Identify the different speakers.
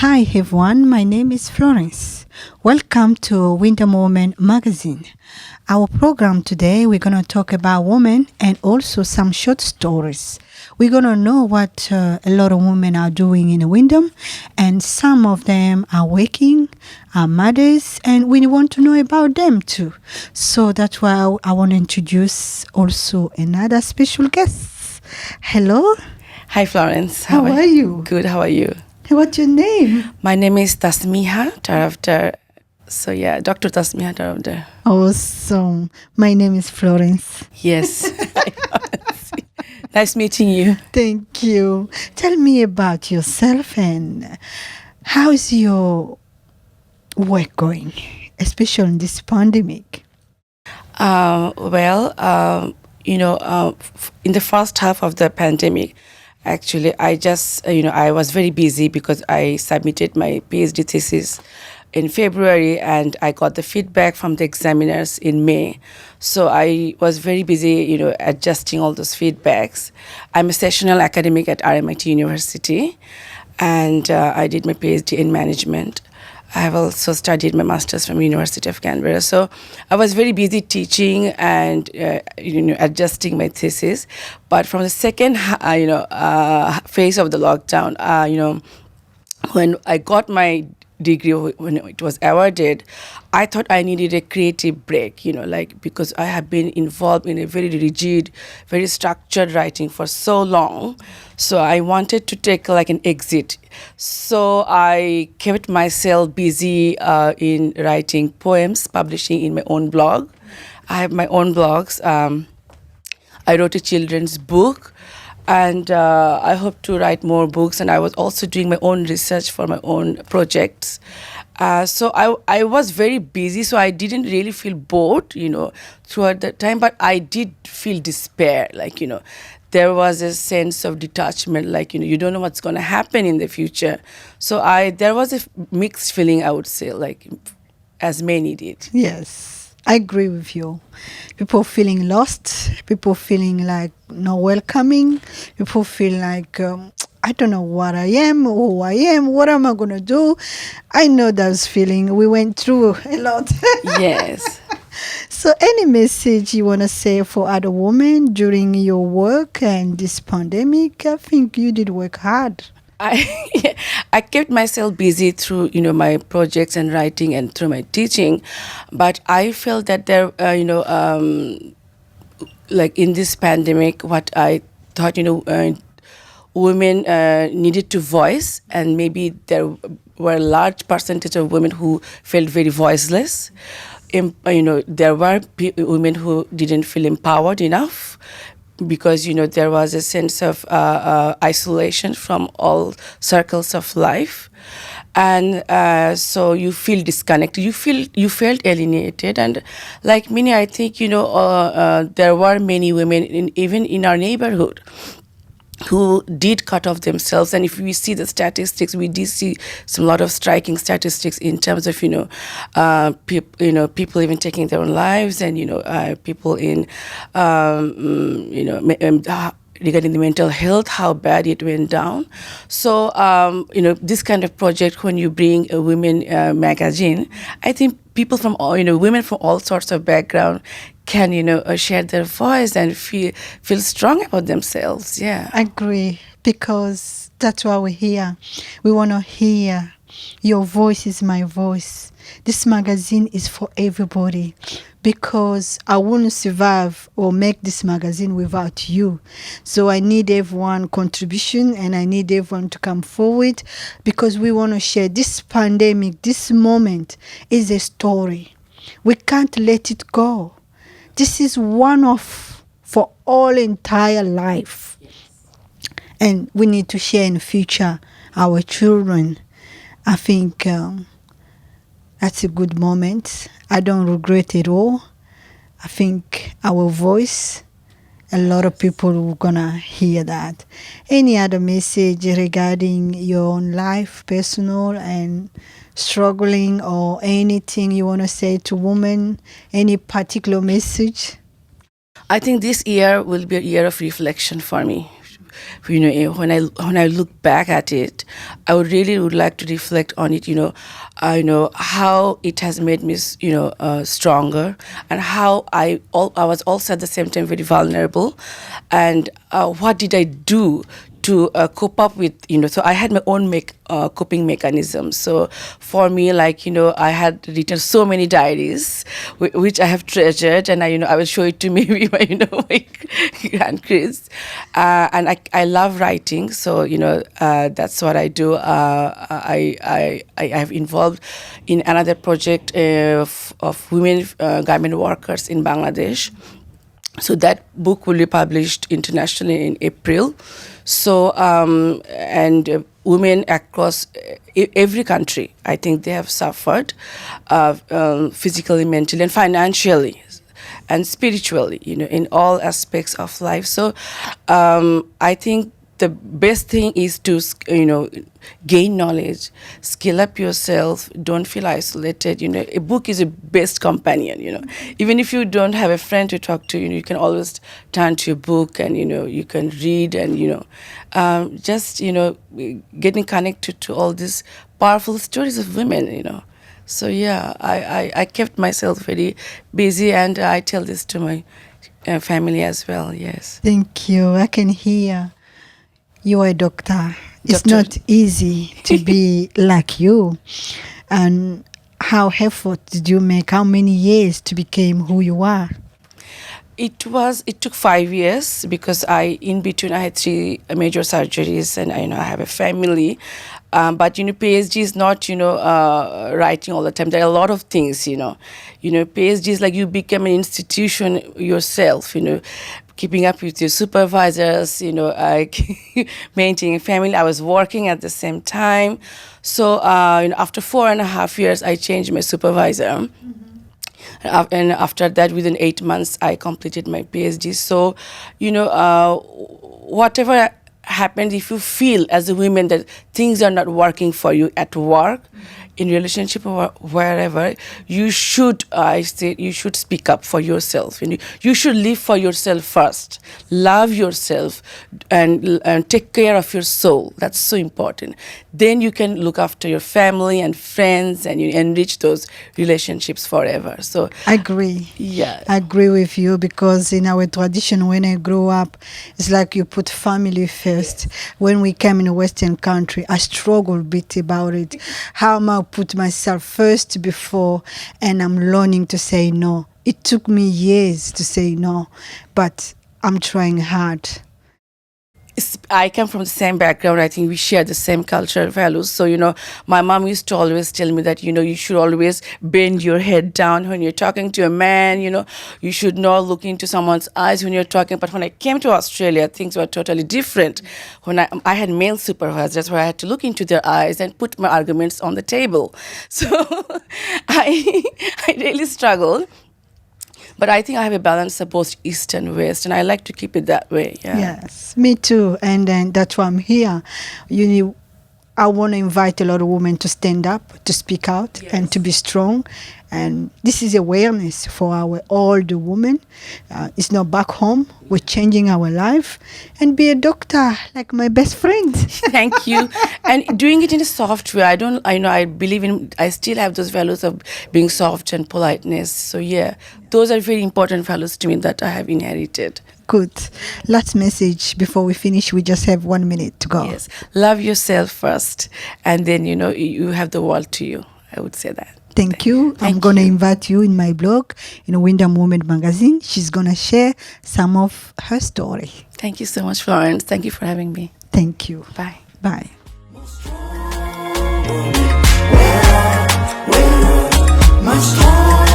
Speaker 1: Hi everyone, my name is Florence. Welcome to Winter Moment magazine. Our program today, we're going to talk about women and also some short stories. We're going to know what a lot of women are doing in Wyndham, and some of them are working, are mothers, and we want to know about them too. So that's why I want to introduce also another special guest. Hello.
Speaker 2: Hi, Florence.
Speaker 1: How are you?
Speaker 2: Good. How are you?
Speaker 1: What's your name?
Speaker 2: My name is Tasmiha Taraftar. So yeah, Dr. Tasmiha Taraftar.
Speaker 1: Awesome. My name is Florence.
Speaker 2: Yes. Nice meeting you.
Speaker 1: Thank you. Tell me about yourself and how is your work going, especially in this pandemic?
Speaker 2: In the first half of the pandemic, actually, I was very busy because I submitted my PhD thesis in February and I got the feedback from the examiners in May. So I was very busy, adjusting all those feedbacks. I'm a sessional academic at RMIT University and I did my PhD in management. I have also studied my master's from University of Canberra. So I was very busy teaching and, adjusting my thesis. But from the second, phase of the lockdown, when I got my degree, when it was awarded, I thought I needed a creative break, because I have been involved in a very rigid, very structured writing for so long. So I wanted to take like an exit. So I kept myself busy in writing poems, publishing in my own blog. I have my own blogs. I wrote a children's book. And I hope to write more books. And I was also doing my own research for my own projects. So I was very busy, so I didn't really feel bored, throughout the time. But I did feel despair, there was a sense of detachment, you don't know what's going to happen in the future. So there was a mixed feeling, I would say, as many did.
Speaker 1: Yes. I agree with you. People feeling lost, people feeling like not welcoming, people feel like, I don't know what I am, who I am, what am I going to do? I know those feelings. We went through a lot.
Speaker 2: Yes.
Speaker 1: So any message you want to say for other women during your work and this pandemic? I think you did work hard.
Speaker 2: I kept myself busy through, my projects and writing and through my teaching, but I felt that there, in this pandemic, what I thought, women needed to voice, and maybe there were a large percentage of women who felt very voiceless. There were women who didn't feel empowered enough, because there was a sense of isolation from all circles of life, and so you feel disconnected. You felt alienated, and like many, I think there were many women even in our neighborhood who did cut off themselves. And if we see the statistics, we did see some lot of striking statistics in terms of people even taking their own lives, and people in regarding the mental health, how bad it went down. So this kind of project, when you bring a women magazine, I think people from all, women from all sorts of background can share their voice and feel strong about themselves. Yeah,
Speaker 1: I agree, because that's why we're here. We want to hear your voice is my voice. This magazine is for everybody, because I wouldn't survive or make this magazine without you. So I need everyone contribution, and I need everyone to come forward, because we want to share this pandemic. This moment is a story. We can't let it go. This is one-off for all entire life. And we need to share in the future our children. I think that's a good moment. I don't regret it all. I think our voice, a lot of people are going to hear that. Any other message regarding your own life, personal and struggling, or anything you want to say to women? Any particular message?
Speaker 2: I think this year will be a year of reflection for me, when I look back at it, I would like to reflect on it. How it has made me stronger, and how I was also at the same time very vulnerable, and what did I do to cope up with, so I had my own coping mechanism. So for me, I had written so many diaries which I have treasured, and I will show it to maybe my grandkids, and I love writing. So that's what I do. I have involved in another project of women garment workers in Bangladesh. So that book will be published internationally in April. So and women across every country, I think they have suffered physically, mentally, and financially, and spiritually, in all aspects of life. So I think the best thing is to gain knowledge, skill up yourself, don't feel isolated. A book is a best companion. Even if you don't have a friend to talk to, you can always turn to a book, and you can read, and just getting connected to all these powerful stories of women. So yeah, I kept myself very busy, and I tell this to my family as well. Yes.
Speaker 1: Thank you. I can hear you are a doctor. It's
Speaker 2: Doctor.
Speaker 1: not easy to be like you. And how effort did you make? How many years to become who you are?
Speaker 2: It took 5 years, because in between I had 3 major surgeries, and I have a family. But PhD is not writing all the time. There are a lot of things. PhD is like you become an institution yourself. Keeping up with your supervisors. Maintaining a family. I was working at the same time. So after 4.5 years, I changed my supervisor. And after that, within 8 months, I completed my PhD. So, whatever happened, if you feel as a woman that things are not working for you at work, in relationship, or wherever, you should, I say, you should speak up for yourself. You should live for yourself first. Love yourself, and take care of your soul. That's so important. Then you can look after your family and friends, and you enrich those relationships forever. So
Speaker 1: I agree.
Speaker 2: yeah,
Speaker 1: I agree with you, because in our tradition, when I grew up, it's like you put family first. When we came in a Western country, I struggled a bit about it. How am I put myself first before, and I'm learning to say no. It took me years to say no, but I'm trying hard.
Speaker 2: I come from the same background. I think we share the same cultural values. So, my mom used to always tell me that, you should always bend your head down when you're talking to a man. You should not look into someone's eyes when you're talking. But when I came to Australia, things were totally different. When I had male supervisors, where I had to look into their eyes and put my arguments on the table. So I really struggled. But I think I have a balance of both East and West, and I like to keep it that way. Yeah.
Speaker 1: Yes, me too. And then that's why I'm here. I want to invite a lot of women to stand up, to speak out,
Speaker 2: Yes.
Speaker 1: and to be strong. And this is awareness for all the women. It's not back home. We're changing our life, and be a doctor like my best friend.
Speaker 2: Thank you. And doing it in a soft way. I believe I still have those values of being soft and politeness. So yeah, those are very important values to me that I have inherited.
Speaker 1: Good. Last message before we finish. We just have 1 minute to go.
Speaker 2: Yes. Love yourself first, and then, you have the world to you. I would say that.
Speaker 1: Thank you. I'm going to invite you in my blog, in Wyndham Woman magazine. She's going to share some of her story.
Speaker 2: Thank you so much, Florence. Thank you for having me.
Speaker 1: Thank you.
Speaker 2: Bye.
Speaker 1: Bye.
Speaker 3: My story.